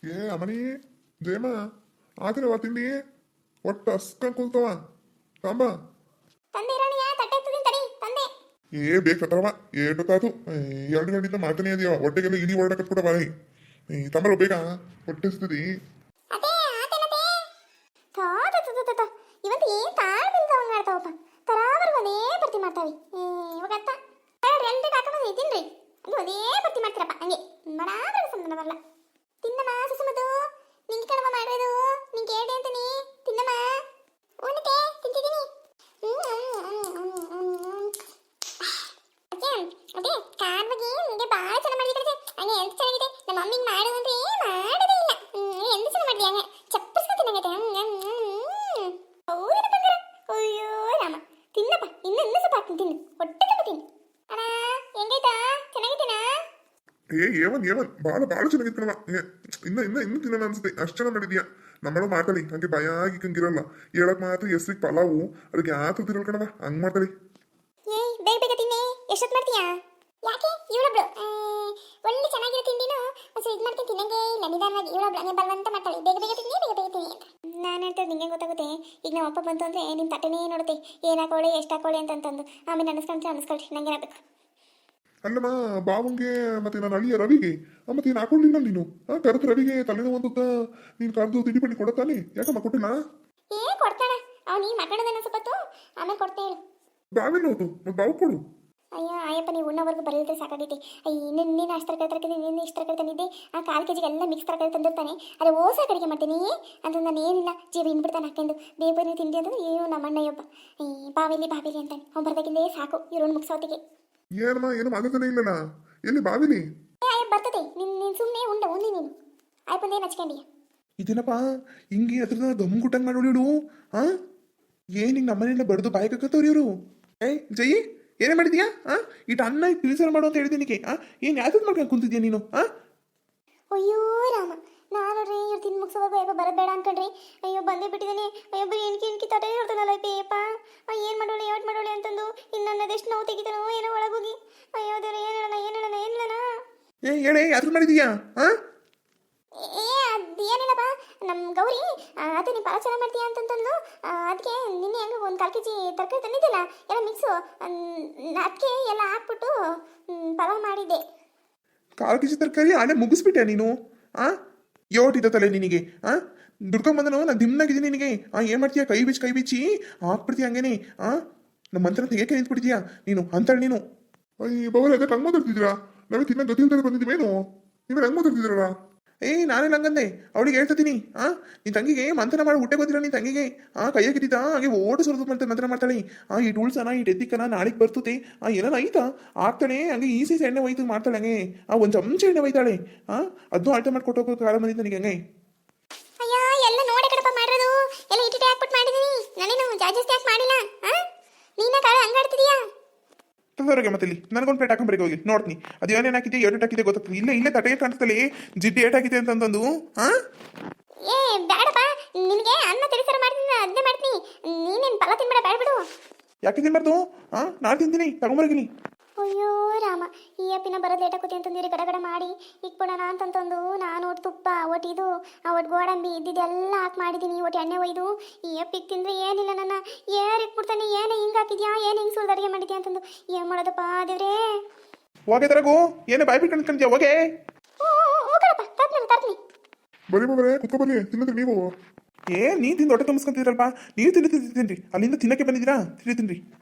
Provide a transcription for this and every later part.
ಏ ಅಮನಿ ಜಯಮ್ಮ ಆತಿರವ ತಿಂಡಿ ಒಟ್ಟು ಹಸ್ಕೊಂಡ್ ಕುಲ್ತವ ಸಾಂಬ ತಂದೆ ರಾಣಿಯ ತಟ್ಟೆ ಎತ್ತುತ್ತೀನಿ ತಡಿ ತಂದೆ. ಏ ಬೇಕತ್ತವ ಏಟೊತ್ತಾತು 2 ಗಂಟೆಯಿಂದ ಮಾಡ್ತಾನೆ ಇದೆಯವ ಹೊಟ್ಟೆಗೆಲ್ಲ ಇಲಿ ಹೊರಡಕತ್ ಕೂಡ ಬಾಯಿ ತಂಬರ ಬೇಗ ಹೊಟ್ಟೆ ಹಸ್ತದಿ. ಅದೇ ಆತೇನತೆ ಥೋ ಇವತ್ತು ಏನ್ ತಾಳ್ ಬಿಲ್ದವಂಗ ಆಡ್ತಾವಪ್ಪ ತರಾವರ್ಗ ಅದೇ ಬರ್ತಿ ಮಾಡ್ತಾವಿ. ಇವಾಗ ಅತ್ತ ಎಲ್ರಿಗೆ ಹಾಕೊಂಡ್ ತಿನ್ರಿ ಅಲ್ಲಿ ಅದೇ ಬರ್ತಿ ಮಾಡ್ತೀರಪ್ಪ ಹಂಗೆ ಬರಾಬರ ಸಂಬಂಧ ಬರಲ್ಲ. ತಿನ್ನಮ್ಮ ಸುಸುಮದು ನಿಂಗೆ ಕಣಮ್ಮ ಮಾಡೋದು ನಿಂಗೆ ಹೇಳಿ ಅಂತೀನಿ ತಿನ್ನಮ್ಮ. ಉಣ್ಣತೆ ತಿಂತಿದ್ದೀನಿ. ಅದೇ ಕಾರ್ವಾಗಿ ನಿಂಗೆ ಭಾಳ ಚೆನ್ನಾಗಿ ಮಾಡಿದ್ರೆ ಹಂಗೆ ಎಂತ ಚೆನ್ನಾಗಿದೆ. ನಮ್ಮ ಮಮ್ಮಿಗೆ ಮಾಡು ಅಂದ್ರೆ ಮಾಡೋದೇ ಇಲ್ಲ. ಎಂತ ಚೆನ್ನಾಗಿ ಮಾಡಿದ್ಯಾ ಹಂಗೆ ಚಪ್ಪಸ್ಕೊತೀನಿ ಹೌದೇನ ಬಂಗಾರ. ಅಯ್ಯೋ ರಾಮ ತಿನ್ನಪ್ಪ ಇನ್ನು ಸ್ವಲ್ಪ ಹಾಕ್ತೀನಿ ತಿನ್ನು ಹೊಟ್ಟೆ ತಗೋತೀನಿ. ಅಣ್ಣ ಹೆಂಗೈತಾ ಚೆನ್ನಾಗಿದ್ದೀನಾ? ಏವನ್ ಭಾಳ ಚೆನ್ನಾಗಿತ್ತು ಕಣವ. ಇನ್ನು ತಿನ್ನೋಣ ಅನ್ಸುತ್ತೆ ಅಷ್ಟು ಚೆನ್ನಾಗಿ ಮಾಡಿದ್ಯಾ. ನಮ್ಮಳು ಮಾಡ್ತಾಳಿ ಹಂಗೆ ಭಯಾಗಿ ಕಂಗಿರಲ್ಲ ಹೇಳಕ್ ಮಾತ್ರ ಹೆಸ್ರಿಗೆ ಪಲಾವು ಅದಕ್ಕೆ ಯಾತು ತಿರಲ್ ಕಣವ ಹಂಗ್ ಮಾಡ್ತಾಳಿ. ಏಯ್ ಬೇಗ ತಿನ್ನಿ ಎಷ್ಟೊತ್ತು ಮಾಡ್ತೀಯಾ? ಯಾಕೆ ಇವಳೊಬ್ಳು ಒಳ್ಳೆ ಚೆನ್ನಾಗಿರೋ ತಿಂಡಿನೂ ಒಂದು ಇದು ಮಾಡ್ತೀನಿ ತಿನ್ನಂಗೆ ಇಲ್ಲ ನಿಧಾನವಾಗಿ ಇವಳೊಬ್ಳು ಹಂಗೆ ಬಲವಂತ ಮಾಡ್ತಾಳೆ ಬೇಗ ತಿನ್ನಿ ಅಂತ. ನಾನು ಹೇಳ್ತೇನೆ ನಿಂಗೆ ಗೊತ್ತಾಗುತ್ತೆ. ಈಗ ನಮ್ಮ ಅಪ್ಪ ಬಂತು ಅಂದರೆ ನಿಮ್ಮ ತಟ್ಟೆನೇ ನೋಡುತ್ತೆ ಏನು ಹಾಕೊಳ್ಳಿ ಎಷ್ಟು ಹಾಕೊಳ್ಳಿ ಅಂತಂದು ಆಮೇಲೆ ಅನಿಸ್ಕೊಳ್ರಿ ನಂಗೆ ಏನಾಗಬೇಕು. ಅಲ್ಲಮ್ಮ ಬಾವಂಗೆ ಮತ್ತೆ ನಾನು ಅಳಿಯ ರವಿಗೆ ಮತ್ತೆ ಏನು ಹಾಕೊಂಡಿಲ್ಲ ನೀನು ಕರೆದು ರವಿಗೆ ತಲೆನೋವು ಅಂತ ನೀನು ಕರೆದು ತಿಂಡಿ ಪಟ್ಟಿ ಕೊಡತ್ತಾನೆ ಯಾಕಮ್ಮ ಕೊಟ್ಟಿಲ್ಲ? ಕೊಡ್ತಾಳ ಅವ್ನು ನೀ ಮಾತಾಡೋದನ್ನ ಸ್ವಲ್ಪತ್ತು ಆಮೇಲೆ ಕೊಡ್ತೇ ಹೇಳು. ಬಾವೇನು ಹೋತು ಮತ್ತೆ ಬಾವು ಕೊಡು. ಅಯ್ಯೋ ಅಯ್ಯಪ್ಪ ನೀವು ಉಣ್ಣವರೆಗೂ ಬರಲಿದ್ರೆ ಸಾಕಾಗೈತಿ. ನೀನು ಅಷ್ಟು ತರಕಾರಿ ನೀನು ಇಷ್ಟು ತರಕಾರಿ ತಂದಿದ್ದೆ ಆ 1/4 kg ಎಲ್ಲ ಮಿಕ್ಸ್ ತರಕಾರಿ ತಂದಿರ್ತಾನೆ ಅದೇ ಓಸ ಕಡಿಗೆ ಮಾಡ್ತೀನಿ ಅಂತ ನಾನು ಏನಿಲ್ಲ ಜೀವ ಹಿಂಡ್ಬಿಡ್ತಾನೆ ಹಾಕೊಂಡು ಬೇಬರಿ ತಿಂಡಿ ಅಂತಂದ್ರೆ ಏನು ನಮ್ಮ ಅಣ್ಣಯ್ಯೊಬ್ಬ ಬಾವಿಲಿ ಅಂತಾನೆ ಅವ್ನು ಬರ್ದಾಗಿಂದೇ ಸಾಕು ಇರೋನು ಮುಗಿಸೋತಿಗೆ. ಏನಮ್ಮ ಏನು ಮಾತಾಡ್ತಾನೆ ಇಲ್ಲಲ್ಲ ಎಲ್ಲಿ ಬಾವಿಲಿ? ಅಯ್ಯಪ್ಪ ಬರ್ತದೆ ನೀನು ಸುಮ್ಮನೆ ಉಂಡಿ ನೀನು ಆಯ್ಪಂದೇನು ಹಚ್ಕೊಂಡಿಯ ಇದೇನಪ್ಪ ಹಿಂಗೆ ಅದ್ರ ಗಮ್ ಗುಟ್ಟಂಗೆ ಮಾಡೋಳು ಹಾ ಏನು ಹಿಂಗೆ ನಮ್ಮನೆಯಿಂದ ಬಡ್ದು ಬಾಯಿ ಕಕ್ಕತ್ತವ್ರಿ ಇವರು. ಜೈ ಏನೇ ಮಾಡಿದ್ಯಾ ಇಟ್ಟು ಅನ್ನ ತಿಳಿಸಲು ಮಾಡು ಅಂತ ಹೇಳಿದ್ದೀನಿ ಏನು ಯಾವ್ದು ಮಾಡ್ಕೊಂಡು ಕುಂತಿದ್ಯಾ ನೀನು ಅಯ್ಯೋ ರಾಮ ನಾನು ರೀ ಇವ್ರು ತಿಂದು ಮುಗಿಸೋವಾಗ ಅಯ್ಯಪ್ಪ ಬರೋದು ಬೇಡ ಅನ್ಕೊಂಡ್ರಿ ಅಯ್ಯೋ ಬಂದೇ ಬಿಟ್ಟಿದ್ದೀನಿ. ಅಯ್ಯೊಬ್ಬ ಎಣ್ಕಿ ತಟೇ ಇರ್ತಾನಲ್ಲ ಅಯ್ಯಪ್ಪ ಏನು ಮಾಡೋಳೆ ಅಂತಂದು ಇನ್ನು ಅದೆಷ್ಟು ನೋವು ತೆಗಿತಾನೋ ಏನೋ ಒಳಗೋಗಿ ಅಯ್ಯೋ ದೇವ್ರೆ ಏನು ಹೇಳೇ ಯಾವ್ದು ಮಾಡಿದ್ಯಾ ಅದೇನಿಲ್ಲಪ್ಪ ನಮ್ಮ ಗೌರಿ ಅದೇ ನೀನು ಭಾಳ ಚೆನ್ನಾಗಿ ಮಾಡ್ತೀಯ ಅಂತಂದು ಅದಕ್ಕೆ ನಿನ್ನೆ ಹೆಂಗೆ ಒಂದು 1/4 kg ತರಕಾರಿ ತಂದಿದ್ದಿಲ್ಲ ಎಲ್ಲ ಮಿಕ್ಸು ಅದಕ್ಕೆ ಎಲ್ಲ ಹಾಕ್ಬಿಟ್ಟು ಪಲಾವ್ ಮಾಡಿದ್ದೆ. 1/4 kg ತರಕಾರಿ ಆನೆ ಮುಗಿಸ್ಬಿಟ್ಟೆ ನೀನು ಯೋಟಿದ್ದ ತಲೆ ನಿನಗೆ ದುಡ್ಕೊಂಬಂದನು ನಾನು ದಿಮ್ನಾಗಿದ್ದೀನಿ ನಿನಗೆ ಏನು ಮಾಡ್ತೀಯ ಕೈ ಬಿಚ್ಚಿ ಹಾಕ್ಬಿಡ್ತೀಯ ಹಂಗೇನೆ ನಮ್ಮ ಮಂತ್ರ ತೆಗೆಯಕ್ಕೆ ನಿಂತ್ಬಿಡ್ತೀಯಾ ನೀನು ಅಂತಾಳೆ ನೀನು. ಅಯ್ಯ ಬವರೇ ಅದಕ್ಕೆ ಹಂಗೆ ಮಾತಾಡ್ತಿದ್ದೀರಾ? ನಾವೇ ತಿನ್ನ ಗತಿಲ್ತಾರೆ ಬಂದಿದ್ದೀವೇನು ನೀವೇ ಹಂಗೆ ಮಾತಾಡ್ತಿದ್ದೀರಲ್ಲ? ನಾನೇನು ಹಂಗಂದೆ ಅವಳಿಗೆ ಹೇಳ್ತೀನಿ ನಿನ್ನ ತಂಗಿಗೆ ಮಂಥನ ಮಾಡಿ ಹುಟ್ಟೆ ಗೊತ್ತಿಲ್ಲ ನಿನ್ನ ತಂಗಿಗೆ ಕೈಯಾಗಿದ್ದ ಹಾಗೆ ಓಟು ಸುರಿದು ಮಂಥನ ಮಾಡ್ತಾಳೆ ಈ ಟೂಲ್ಸನ ಈ ಡೆದ್ದಿಕ್ಕನ ನಾಳೆಗೆ ಬರ್ತದೆ ಏನಾನ ಐತಾ ಆಗ್ತಾಳೆ ಹಂಗೆ ಈಸಿ ಎಣ್ಣೆ ಒಯ್ತು ಮಾಡ್ತಾಳೆ ಹಂಗೆ ಒಂದು ಚಮಚ ಎಣ್ಣೆ ಒಯ್ತಾಳೆ ಅದನ್ನು ಅಳತೆ ಮಾಡಿ ಕೊಟ್ಟೋಗೋ ಕಾಲ ಬಂದಿದ್ದ ನನಗೆ ಹಂಗೆ. ಅಯ್ಯೋ ಎಲ್ಲ ನೋಡೆ ಕಡಪ ಮಾಡಿರೋದು ಎಲ್ಲ ಇಟ್ಟಿಟ್ಟೆ ಹಾಕ್ಬಿಟ್ಟು ಮಾಡಿದ್ದೀನಿ ನಾನೇನು ಜಾಸ್ತಿ ಯಾಕೆ ಮಾಡಿಲ್ಲ ನೀನ ಕಾಲ ಹಂಗಾಡ್ತಿದೀಯಾ? ತಂದವ್ರಿಗೆ ಮತ್ತೆ ಇಲ್ಲಿ ನನಗೊಂದು ಪ್ಲೇಟ್ ಹಾಕೊಂಬರಿಗೆ ಹೋಗಿ ನೋಡ್ತೀನಿ ಅದು ಏನೇನು ಹಾಕಿದೆ ಏಟು ಹಾಕಿದೆ ಗೊತ್ತಾಗ್ತದೆ. ಇಲ್ಲೇ ತಟೆ ಕಾಣಿಸ್ತಲ್ಲ ಜಿಡ್ಡು ಏಟ್ ಹಾಕಿದೆ ಅಂತಂದು ಏ ಬೇಡಪ್ಪ ನಿನಗೆ ಅನ್ನ ತಿಳಿಸರ ಮಾಡ್ತೀನಿ ಅದನ್ನೇ ಮಾಡ್ತೀನಿ ನೀನೇನು ಫಲ ತಿನ್ಬೇಡ ಬೇಡ ಬಿಡು. ಯಾಕೆ ತಿನ್ಬಾರ್ದು ನಾನು ತಿಂತೀನಿ ತಗೊಂಬರಗಿನಿ. ಅಯ್ಯೋ ರಾಮ ಈ ಅಪ್ಪಿನ ಬರೋದು ಲೇಟ್ ಆಕೋತಿ ಅಂತಂದಿರಿ ಗಡ ಮಾಡಿ ಇಕ್ಬಿಡೋಣ ಅಂತಂತಂದು ನಾನು ಒಟ್ಟು ತುಪ್ಪ ಒಟ್ಟು ಇದು ಒಟ್ಟು ಗೋಡಂಬಿ ಇದ್ದಿದ್ದೆಲ್ಲ ಹಾಕಿ ಮಾಡಿದ್ದೀನಿ ಒಟ್ಟು ಎಣ್ಣೆ ಒಯ್ದು ಈ ಅಪ್ಪಿಗೆ ತಿಂದರೆ ಏನಿಲ್ಲ ನನ್ನ ಏರ್ ಇಕ್ಬಿಡ್ತಾನೆ ಏನೇ ಹಿಂಗೆ ಹಾಕಿದ್ಯಾ ಏನು ಹಿಂಗೆ ಸುಳ್ದು ಅಡುಗೆ ಮಾಡಿದ್ಯಾ ಅಂತಂದು ಏನು ಮಾಡೋದಪ್ಪ ದೇವ್ರೇ. ಹೋಗೆ ತರಗು ಏನೇ ಬಾಯ್ ಬಿಟ್ಟು ಅನ್ಕೊಂತೀಯ ಹೋಗೆ ಹೋಗಪ್ಪ ತರ್ತೀನಿ ಬರೀ ಕುತ್ಕೊಬರ್ರಿ ತಿನ್ನದ್ರಿ ನೀವು. ನೀ ತಿಂದು ಹೊಟ್ಟೆ ತುಂಬಿಸ್ಕೊಂತಿದ್ರಲ್ಪ ನೀವು ತಿನ್ರಿ ಅಲ್ಲಿಂದ ತಿನ್ನಕ್ಕೆ ಬಂದಿದ್ದೀರಾ ತಿನ್ರಿ.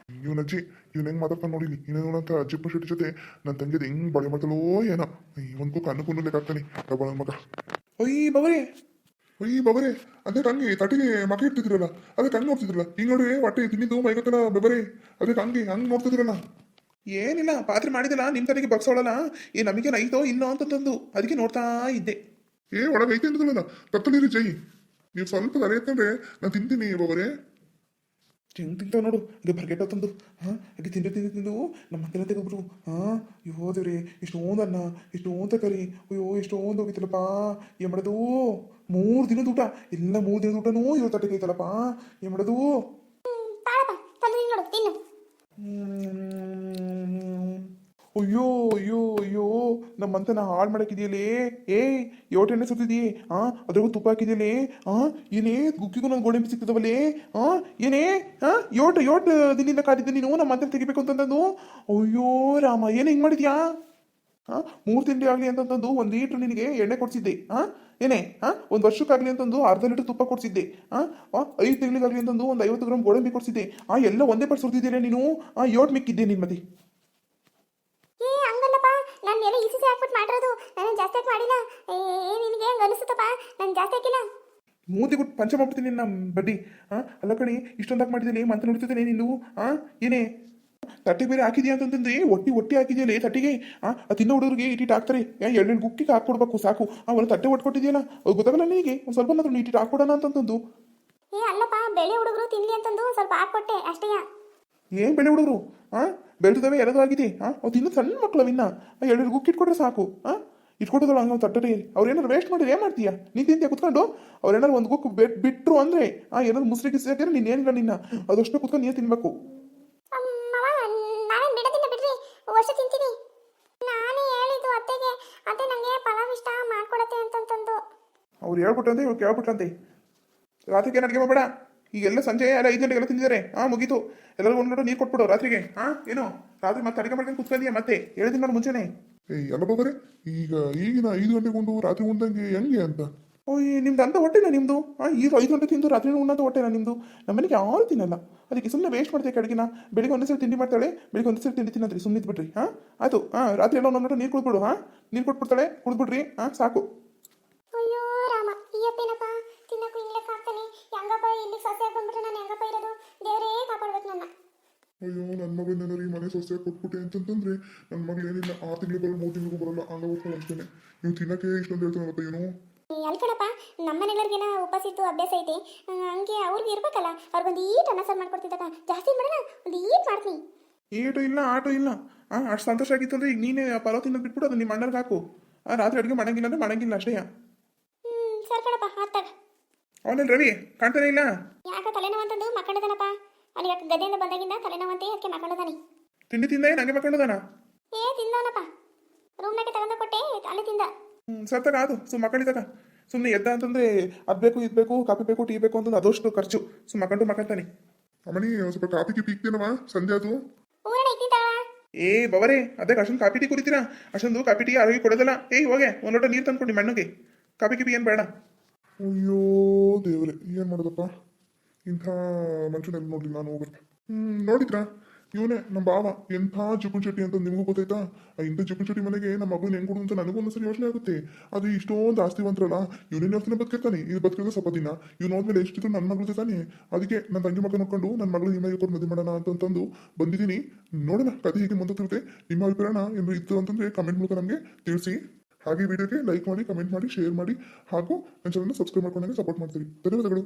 ಇವನಜ್ಜಿ ಇವ್ನ ಹೆಂಗ್ ಮಾತಾಡ್ತಾನೆ ನೋಡಿಲಿ ಇನ್ನೇನು ಅಂತ ಅಜ್ಜಿ ಶೆಟ್ಟಿ ಜೊತೆ ನನ್ನ ತಂಗಿದ ಹೆಂಗ್ ಬಳೆ ಮಾಡ್ತಲೋ ಏನೋ ಇವನ್ಗೂ ಕಣ್ಣು ಲೆಕ್ಕಾಗ್ತಾನೆ ಡಬ್ಬ ಮಗ. ಒಯ್ ಬಬರೇ ಅದೇ ಹಂಗೆ ತಟ್ಟಿಗೆ ಮಗ ಇಡ್ತಿದ್ರಲ್ಲ ಅದಕ್ಕೆ ಹಂಗೆ ನೋಡ್ತಿದ್ರಲ್ಲ ಹಿಂಗ್ ನೋಡಿ ಹೊಟ್ಟೆ ತಿನ್ನಿದ್ದು ಮೈಗತ್ತಲ್ಲ ಬೆಬರೇ ಅದಕ್ಕೆ ಹಂಗೆ ನೋಡ್ತಿದ್ರಲ್ಲ. ಏನಿಲ್ಲ ಪಾತ್ರೆ ಮಾಡಿದಿಲ್ಲ ನಿಮ್ಮ ತಲೆಗೆ ಬಗ್ಸೋಳಲ್ಲ ನಮಗೆ ಐತೋ ಇಲ್ಲೋ ಅಂತಂದು ಅದಕ್ಕೆ ನೋಡ್ತಾ ಇದ್ದೆ. ಒಳಗೆ ಐತೆ ಅಂತದಲ್ಲ ಕತ್ತಲಿರಿ ಜೈ ನೀವು ಸ್ವಲ್ಪ ತಲೆ ಎತ್ತಂದ್ರೆ ನಾನು ತಿಂತೀನಿ ಬಬರೇ. ತಿಂತಾವ ನೋಡು ಅದೇ ಬರ್ಗೆಟ್ ತಂದು ಅದೇ ತಿಂದು ನಮ್ಮ ಮಕ್ಕಳ ತೆಗೆದ್ಬಿಟ್ಟು ಯೋದೇವ್ರಿ ಇಷ್ಟೊಂದು ಅನ್ನ ಇಷ್ಟೊಂದು ತರಕಾರಿ ಅಯ್ಯೋ ಎಷ್ಟೊಂದು ಹೋಗಿತ್ತಲ್ಲಪ್ಪ ಏನು ಮಾಡೋದು 3 ದಿನದ ಊಟ ಎಲ್ಲ 3 ದಿನದ ಊಟನೂ ಇರೋ ತಟ್ಟೆಗೆ ಐತಲ್ಲಪ್ಪ ಏನು ಮಾಡೋದು. ಅಯ್ಯೋ ಅಯ್ಯೋ ಅಯ್ಯೋ ನಮ್ಮಂತನ ಹಾಳು ಮಾಡಕ್ಕಿದೆಯಲ್ಲೇ ಏ ಯೋಟ್ ಎಣ್ಣೆ ಸುತ್ತಿದೀ ಅದ್ರಾಗೂ ತುಪ್ಪ ಹಾಕಿದೆಯಲ್ಲೇ ಏನೇ ಗುಕ್ಕಿಗೂ ನಂಗೆ ಗೋಡೆಂಬಿ ಸಿಗ್ತದವಲ್ಲೇ ಏನೇ ಯೋಟ್ ಯೋಟ್ ದಿನದಿಂದ ಕಾದಿದ್ದೆ ನೀನು ನಮ್ಮ ಮಂತನ ತೆಗಿಬೇಕು ಅಂತಂದು ಅಯ್ಯೋ ರಾಮ ಏನು ಹಿಂಗೆ ಮಾಡಿದ್ಯಾ 3 ತಿಂಡಿ ಆಗಲಿ ಅಂತಂದು 1 ಲೀಟ್ರ್ ನಿನಗೆ ಎಣ್ಣೆ ಕೊಡ್ಸಿದ್ದೆ ಏನೇ 1 ವರ್ಷಕ್ಕಾಗಲಿ ಅಂತಂದು ಅರ್ಧ ಲೀಟರ್ ತುಪ್ಪ ಕೊಡ್ಸಿದ್ದೆ 5 ತಿಂಗಳಿಗಾಗಲಿ ಅಂತಂದು ಒಂದು 50 ಗ್ರಾಮ್ ಗೋಡಂಬಿ ಕೊಡ್ಸಿದ್ದೆ ಎಲ್ಲ ಒಂದೇ ಪಟ್ಟು ಸುರಿದಿದ್ದೀರಾ ನೀನು ಯೋಟ್ ಮಿಕ್ಕಿದ್ದೆ ನಿನ್ ಮತಿ ಏ ಹಂಗಲ್ಲಪ್ಪ ನಾನು ಏನೋ ಇಸಿ ಹಾಕ್ಬಿಟ್ಟು ಮಾಡಿರೋದು ನಾನು ಜಾಸ್ತಿ ಹಾಕಿ ಮಾಡಿಲ್ಲ ನಿನಗೆ ಹೆಂಗೆ ಅನಿಸುತ್ತಪ್ಪ ನಾನು ಜಾಸ್ತಿ ಹಾಕಿಲ್ಲ ಮೂತಿ ಕೊಟ್ಟು ಪಂಚ ಮಾಡ್ಬಿಡ್ತೀನಿ ನಮ್ಮ ಬಡ್ಡಿ ಅಲ್ಲ ಕಣಿ ಇಷ್ಟೊಂದಾಗಿ ಮಾಡಿದ್ದೀನಿ ಮಂತ ನೋಡ್ತಿದ್ದೇನೆ ನೀನು ಏನೇ ತಟ್ಟೆಗೆ ಬೇರೆ ಹಾಕಿದ್ಯಾ ಅಂತಂದ್ರೆ ಒಟ್ಟಿ ಹಾಕಿದ್ಯಲ್ಲ ತಟ್ಟಿಗೆ ತಿನ್ನೋ ಹುಡುಗರಿಗೆ ಇಟ್ಟಿಟ್ಟು ಹಾಕ್ತಾರೆ ಎರಡು ಗುಕ್ಕಿಗೆ ಹಾಕ್ಕೊಡ್ಬೇಕು ಸಾಕು ಒಂದು ತಟ್ಟೆ ಒಟ್ಕೊಟ್ಟಿದ್ಯಲ್ಲ ಅದು ಗೊತ್ತಾಗಲ್ಲ ನಿನಗೆ ಒಂದು ಸ್ವಲ್ಪ ನಾದ್ರು ಇಟ್ಟಿಟ್ಟು ಹಾಕ್ಕೊಡೋಣ ಅಂತಂದು ಏ ಅಲ್ಲಪ್ಪ ಬೆಳೆ ಹುಡುಗರು ತಿನ್ಲಿ ಅಂತಂದು ಸ್ವಲ್ಪ ಹಾಕ್ಕೊಟ್ಟೆ ಅಷ್ಟೇ ಏನು ಬೆಳೆ ಹುಡುಗರು ಬೆಳೆದವೆ ಎರದು ಆಗಿದೆ ಅವು ತಿನ್ನೋ ಸಣ್ಣ ಮಕ್ಕಳು ಇನ್ನ 2 ಗುಕ್ಕಿ ಇಟ್ಕೊಟ್ರೆ ಸಾಕು ಇಟ್ಕೊಟ್ಟದಲ್ಲ ಹಂಗೆ ತಟ್ಟೆ ಅವ್ರು ಏನಾರು ವೇಸ್ಟ್ ಮಾಡಿದ್ರೆ ಏನು ಮಾಡ್ತೀಯಾ ನೀನು ತಿಂತೀಯ ಕುತ್ಕೊಂಡು ಅವ್ರು ಏನಾರು ಒಂದು ಗುಕ್ಕು ಬಿಟ್ಟರು ಅಂದರೆ ಏನಾದ್ರು ಮುಸ್ರಿ ಗಿಸ್ರಿ ಹಾಕಿದ್ರೆ ನೀನು ಏನಿಲ್ಲ ನಿನ್ನ ಅದಷ್ಟು ಕುತ್ಕೊಂಡು ನೀನು ತಿನ್ಬೇಕು ನಾವೇನು ಬಿಡೋದಿಲ್ಲ ಬಿಡ್ರಿ ವರ್ಷ ತಿಂತೀನಿ ನಾನೇ ಹೇಳಿದ್ದು ಅತ್ತೆಗೆ ಅತ್ತೆ ನನಗೆ ಪಲಾವ್ ಇಷ್ಟ ಮಾಡ್ಕೊಡತ್ತೆ ಅಂತಂತಂದು ಅವ್ರು ಹೇಳ್ಬಿಟ್ಟಂತೆ ಇವ್ರು ಕೇಳ್ಬಿಟ್ಟಂತೆ ರಾತ್ರಿಗೆ ಏನು ಅಡುಗೆ ಮಾಡಬೇಡ ಈಗೆಲ್ಲ ಸಂಜೆ ಎಲ್ಲ 5 ಗಂಟೆಗೆಲ್ಲ ತಿಂದಿದ್ದಾರೆ ಮುಗೀತು ಎಲ್ಲರಿಗೂ ಒಂದು ನೀರು ಕೊಟ್ಬಿಡು ರಾತ್ರಿಗೆ ಏನು ರಾತ್ರಿ ಮತ್ತೆ ಅಡುಗೆ ಮಾಡ್ಕೊಂಡು ಕುತ್ಕೊಂಡಿಯಾ ಮತ್ತೆ ಹೇಳಿದ್ದೀನಿ ನಾನು ಮುಂಚೆನೆ ಅಲ್ಲ ಬಾಬರೇ ಈಗಿನ 5 ಗಂಟೆಗೊಂಡು ರಾತ್ರಿ ಉಂಡಂಗೆ ಹೆಂಗೆ ಅಂತ ಓಯ್ ನಿಮ್ದು ಅಂತ ಹೊಟ್ಟೆನಾ ನಿಮ್ಮದು ಈಗ 5 ಗಂಟೆ ತಿಂದು ರಾತ್ರಿ ಉಣ್ಣಂತ ಹೊಟ್ಟೆನಾ ನಿಮ್ಮದು ನಮ್ಮನೆಗೆ ಯಾರು ತಿನ್ನಲ್ಲ ಅದಕ್ಕೆ ಸುಮ್ಮನೆ ವೇಸ್ಟ್ ಮಾಡ್ತೀವಿ ಅಡುಗೆನ ಬೆಳಿಗ್ಗೆ ಒಂದೇ ಸಲ ತಿಂಡಿ ಮಾಡ್ತಾಳೆ ಬೆಳಿಗ್ಗೆ ಒಂದೇ ಸಲ ತಿಂಡಿ ತಿನ್ನದ್ರಿ ಸುಮ್ಮನೆ ಬಿಡ್ರಿ ಆಯ್ತು ರಾತ್ರಿ ಎಲ್ಲ ಒಂದೊಂದು ನೀರು ಕುಡ್ಬಿಡು ನೀರು ಕೊಟ್ಬಿಡ್ತಾಳೆ ಕುಡ್ಬಿಡ್ರಿ ಸಾಕು ಅಯ್ಯೋ ರಾಮ ಅಪ್ಪೇನಪ್ಪ ತಿನ್ನಕ್ಕೂ ಇಂಗ್ಲಕ್ ಆಗ್ತಾನೆ ಹೆಂಗಪ್ಪ ಇಲ್ಲಿ ಸಸ್ಯ ಬಂದ್ಬಿಟ್ರೆ ನಾನು ಹೆಂಗಪ್ಪ ಇರೋದು ದೇವರೇ ಕಾಪಾಡ್ಬೇಕು ನನ್ನ ಅಯ್ಯೋ ನನ್ನ ಮಗನ ಈ ಮನೆ ಸೊಸೆ ಕೊಟ್ಬಿಟ್ಟೆ ಅಂತಂದ್ರೆ ನನ್ನ ಮಗಳು ಏನಿಲ್ಲ 6 ತಿಂಗಳು ಬರಲ್ಲ 3 ತಿಂಗಳಿಗೂ ಬರಲ್ಲ ಹಂಗ ಹೋಗ್ತಾಳೆ ಅನ್ಸ್ತೇನೆ ನೀವು ತಿನ್ನಕ್ಕೆ ಇಷ್ಟೊಂದು ಹೇಳ್ತಾನಪ್ಪ ಏನು ಅಲ್ಕಣಪ್ಪ ನಮ್ಮನೆಲ್ಲರಿಗೆನ ಉಪವಾಸ ಇದ್ದು ಅಭ್ಯಾಸ ಐತೆ ಹಂಗೆ ಅವ್ರಿಗೆ ಇರ್ಬೇಕಲ್ಲ ಅವ್ರಿಗೊಂದು ಈಟ್ ಅನ್ನ ಸಾರು ಮಾಡ್ಕೊಡ್ತಿದ್ದಾಗ ಜಾಸ್ತಿ ಮಾಡೋಣ ಒಂದು ಈಟ್ ಮಾಡ್ತೀನಿ ಈಟು ಇಲ್ಲ ಆಟೋ ಇಲ್ಲ ಅಷ್ಟು ಸಂತೋಷ ಆಗಿತ್ತು ಅಂದ್ರೆ ಈಗ ನೀನೇ ಪಲಾವ್ ತಿನ್ನೋದು ಬಿಟ್ಬಿಟ್ಟು ಅದು ನಿಮ್ಮ ಅಣ್ಣರ್ಗೆ ಹಾಕು ರಾತ್ರಿ ಅಡುಗೆ ಮಾಡಂಗಿಲ್ಲ ಅಂದ್ರೆ ಮಾಡಂಗಿಲ್ಲ ಅಷ್ಟೇ ಸರ್ ಕಣಪ್ಪ ಆತಾಗ ಅವನಲ್ಲಿ ರವಿ ಕಾಣ್ತಾನೆ ಇಲ್ಲ ಯಾಕ ತಲೆನೋವು ಅಂತಂದು ಮಕ್ಕಳದನಪ್ಪ ಅಲ್ಲಿ ಗದ್ದೆಯಿಂದ ಬಂದಾಗಿಂದ ತಲೆನೋವಂತೆ ಅದಕ್ಕೆ ಮಕ್ಕಳದಾನೆ ತಿಂಡಿ ತಿಂದ ನಂಗೆ ಮಕ್ಕಳದಾನ ತಿಂದವನಪ್ಪ ರೂಮ್ನಾಗೆ ತಗೊಂಡು ಕೊಟ್ಟೆ ಅಲ್ಲಿ ತಿಂದ ಸತ್ತಾಗ ಅದು ಮಕ್ಕಳಿದಾಗ ಸುಮ್ಮನೆ ಎದ್ದ ಅಂತಂದ್ರೆ ಅದು ಬೇಕು ಇದು ಬೇಕು ಕಾಫಿ ಬೇಕು ಟೀ ಬೇಕು ಅಂತಂದು ಅದಷ್ಟು ಖರ್ಚು ಮಕ್ಕಂಡು ಮಕ್ಕಳ್ತಾನೆ ಅಮ್ಮನಿ ಸ್ವಲ್ಪ ಕಾಫಿಗೆ ಪೀಕ್ತೇನವ ಸಂಜೆ ಅದು ಊರಣ ಇಟ್ಟಿದ್ದಾಳ ಬವರೇ ಅದಕ್ಕೆ ಅಷ್ಟೊಂದು ಕಾಫಿ ಟೀ ಕುಡಿತೀರಾ ಅಷ್ಟೊಂದು ಕಾಫಿ ಟೀ ಆರೋಗ್ಯ ಕೊಡೋದಲ್ಲ ಹೋಗೆ ಒಂದು ಲೋಟ ನೀರು ತಂದ್ಕೊಡಿ ಮಣ್ಣಗೆ ಕಾಫಿ ಕಿಪಿ ಏನು ಬೇಡ ಅಯ್ಯೋ ದೇವ್ರೆ ಏನು ಮಾಡೋದಪ್ಪ ಇಂಥ ಮನುಷ್ಯನೆಲ್ಲ ನೋಡ್ಲಿಲ್ಲ ನಾನು ಹೋಗ್ಬೇಕು ನೋಡಿದ್ರಾ ಇವನೇ ನಮ್ಮ ಬಾವ ಎಂಥ ಜುಗುನ್ ಶೆಟ್ಟಿ ಅಂತ ನಿಮಗೂ ಗೊತ್ತಾಯ್ತಾ ಇಂಥ ಜುಗುನ್ ಶೆಟ್ಟಿ ಮನೆಗೆ ನಮ್ಮ ಮಗಳನ್ನ ಹೆಂಗ್ ಕೊಡು ಅಂತ ನನಗೂ ಒಂದ್ಸರಿ ಯೋಚನೆ ಆಗುತ್ತೆ ಅದು ಇಷ್ಟೊಂದು ಆಸ್ತಿವಂತರಲ್ಲ ಇವನೇನು ಯೋಚನೆ ಬದುಕಿರ್ತಾನೆ ಇದು ಬದುಕಿದ್ರೆ ಸ್ವಲ್ಪ ದಿನ ಇವ್ನು ಹೋದ್ಮೇಲೆ ಎಷ್ಟಿದ್ರು ನನ್ನ ಮಗಳು ತಾನೆ ಅದಕ್ಕೆ ನನ್ನ ತಂಗಿ ಮಗ ನೋಡ್ಕೊಂಡು ನನ್ನ ಮಗಳು ನಿಮ್ಮ ಕೊಟ್ಟು ಮದುವೆ ಮಾಡೋಣ ಅಂತಂದು ಬಂದಿದ್ದೀನಿ ನೋಡೋಣ ಕತೆ ಹೀಗೆ ಮುಂದುವರಿರುತ್ತೆ ನಿಮ್ಮ ಅಭಿಪ್ರಾಯ ಏನು ಇತ್ತು ಅಂತಂದ್ರೆ ಕಮೆಂಟ್ ಮೂಲಕ ನಮಗೆ ತಿಳಿಸಿ ಹಾಗೆ ವಿಡಿಯೋಗೆ ಲೈಕ್ ಮಾಡಿ ಕಮೆಂಟ್ ಮಾಡಿ ಶೇರ್ ಮಾಡಿ ಹಾಗೂ ನನ್ನ ಚಾನಲ್ನ ಸಬ್ಸ್ಕ್ರೈಬ್ ಮಾಡ್ಕೊಂಡಂಗೆ ಸಪೋರ್ಟ್ ಮಾಡ್ತೀವಿ ಧನ್ಯವಾದಗಳು